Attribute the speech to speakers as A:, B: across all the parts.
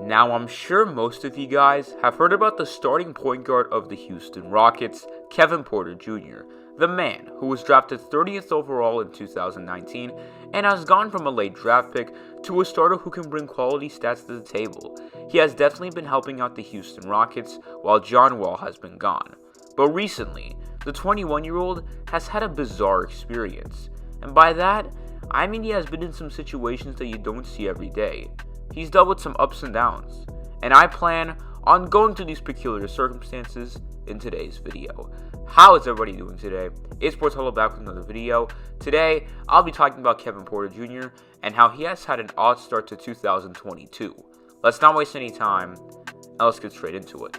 A: Now, I'm sure most of you guys have heard about the starting point guard of the Houston Rockets, Kevin Porter Jr., the man who was drafted 30th overall in 2019 and has gone from a late draft pick to a starter who can bring quality stats to the table. He has definitely been helping out the Houston Rockets while John Wall has been gone. But recently, the 21-year-old has had a bizarre experience. And by that, I mean he has been in some situations that you don't see every day. He's dealt with some ups and downs, and I plan on going through these peculiar circumstances in today's video. How is everybody doing today? It's Portello back with another video. Today, I'll be talking about Kevin Porter Jr. and how he has had an odd start to 2022. Let's not waste any time, and let's get straight into it.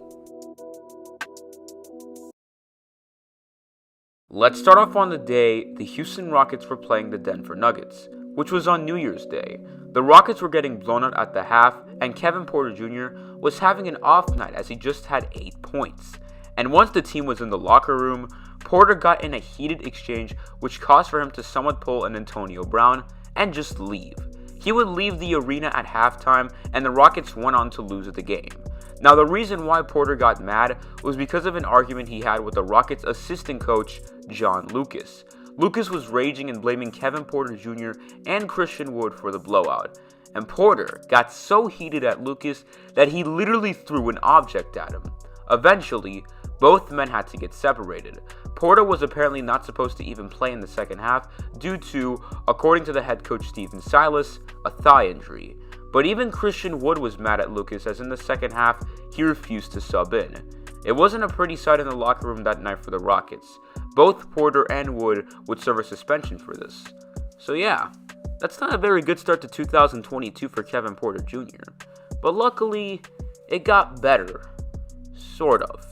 A: Let's start off on the day the Houston Rockets were playing the Denver Nuggets, which was on New Year's Day. The Rockets were getting blown out at the half, and Kevin Porter Jr. was having an off night as he just had 8 points. And once the team was in the locker room, Porter got in a heated exchange which caused for him to somewhat pull an Antonio Brown and just leave. He would leave the arena at halftime, and the Rockets went on to lose the game. Now, the reason why Porter got mad was because of an argument he had with the Rockets' assistant coach, John Lucas. Lucas was raging and blaming Kevin Porter Jr. and Christian Wood for the blowout. And Porter got so heated at Lucas that he literally threw an object at him. Eventually, both men had to get separated. Porter was apparently not supposed to even play in the second half due to, according to the head coach Stephen Silas, a thigh injury. But even Christian Wood was mad at Lucas as in the second half, he refused to sub in. It wasn't a pretty sight in the locker room that night for the Rockets. Both Porter and Wood would serve a suspension for this. So yeah, that's not a very good start to 2022 for Kevin Porter Jr. But luckily, it got better. Sort of.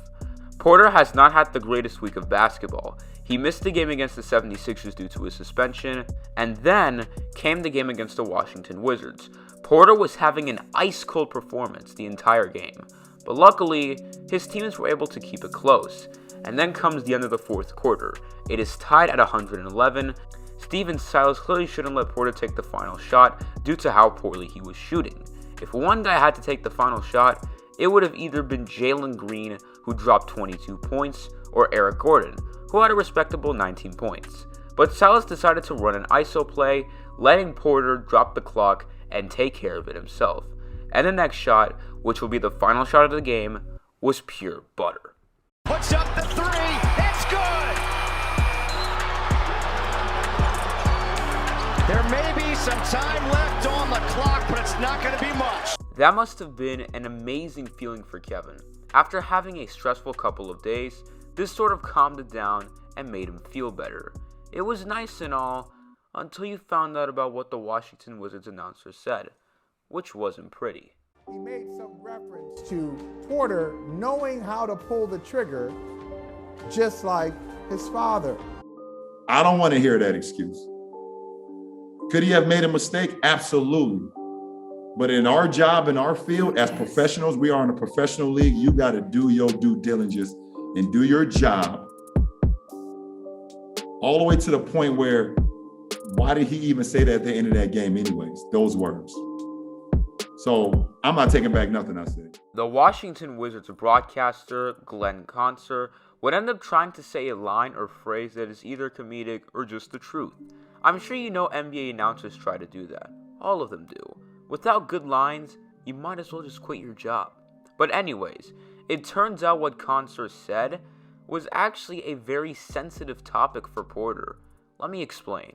A: Porter has not had the greatest week of basketball. He missed the game against the 76ers due to his suspension, and then came the game against the Washington Wizards. Porter was having an ice-cold performance the entire game, but luckily, his teams were able to keep it close. And then comes the end of the fourth quarter. It is tied at 111. Stephen Silas clearly shouldn't let Porter take the final shot due to how poorly he was shooting. If one guy had to take the final shot, it would have either been Jalen Green, who dropped 22 points, or Eric Gordon, who had a respectable 19 points. But Silas decided to run an ISO play, letting Porter drop the clock and take care of it himself. And the next shot, which will be the final shot of the game, was pure butter.
B: Puts up the three, it's good! There may be some time left on the clock, but it's not going to be much.
A: That must have been an amazing feeling for Kevin. After having a stressful couple of days, this sort of calmed it down and made him feel better. It was nice and all, until you found out about what the Washington Wizards announcer said, which wasn't pretty.
C: He made some reference to Porter knowing how to pull the trigger just like his father.
D: I don't want to hear that excuse. Could he have made a mistake? Absolutely. But in our job, in our field, as professionals, we are in a professional league, you got to do your due diligence and do your job all the way to the point where, why did he even say that at the end of that game anyways, those words? So I'm not taking back nothing I said.
A: The Washington Wizards broadcaster, Glenn Consor, would end up trying to say a line or phrase that is either comedic or just the truth. I'm sure you know NBA announcers try to do that. All of them do. Without good lines, you might as well just quit your job. But anyways, it turns out what Consor said was actually a very sensitive topic for Porter. Let me explain.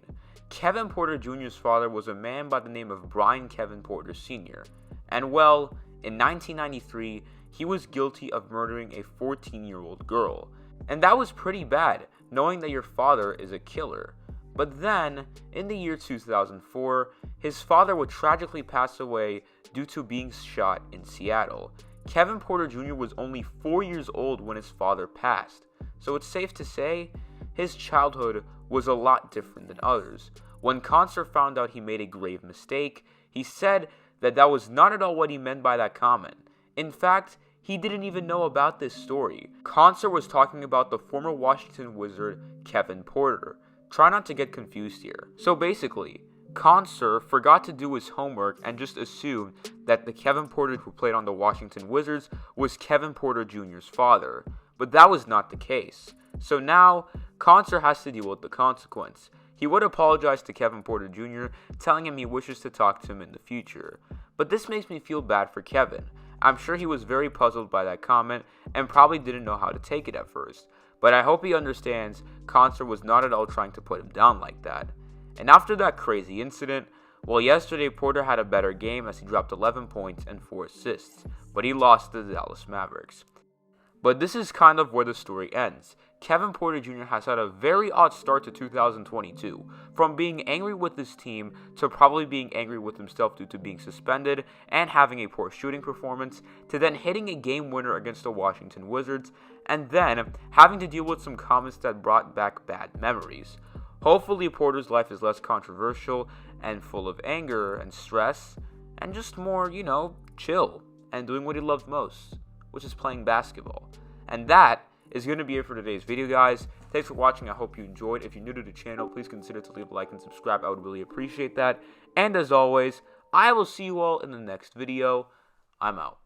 A: Kevin Porter Jr.'s father was a man by the name of Brian Kevin Porter Sr. And well, in 1993, he was guilty of murdering a 14-year-old girl. And that was pretty bad, knowing that your father is a killer. But then, in the year 2004, his father would tragically pass away due to being shot in Seattle. Kevin Porter Jr. was only 4 years old when his father passed, so it's safe to say his childhood was a lot different than others. When Consor found out he made a grave mistake, he said that was not at all what he meant by that comment. In fact, he didn't even know about this story. Consor was talking about the former Washington Wizard, Kevin Porter. Try not to get confused here. So basically, Conser forgot to do his homework and just assumed that the Kevin Porter who played on the Washington Wizards was Kevin Porter Jr.'s father, but that was not the case. So now, Conser has to deal with the consequence. He would apologize to Kevin Porter Jr., telling him he wishes to talk to him in the future. But this makes me feel bad for Kevin. I'm sure he was very puzzled by that comment and probably didn't know how to take it at first. But I hope he understands Conser was not at all trying to put him down like that. And after that crazy incident, well, yesterday Porter had a better game as he dropped 11 points and 4 assists, but he lost to the Dallas Mavericks. But this is kind of where the story ends. Kevin Porter Jr. has had a very odd start to 2022, from being angry with his team to probably being angry with himself due to being suspended and having a poor shooting performance, to then hitting a game winner against the Washington Wizards, and then having to deal with some comments that brought back bad memories. Hopefully Porter's life is less controversial and full of anger and stress, and just more, chill, and doing what he loves most, which is playing basketball. And that is going to be it for today's video, guys. Thanks for watching. I hope you enjoyed. If you're new to the channel, please consider to leave a like and subscribe. I would really appreciate that. And as always, I will see you all in the next video. I'm out.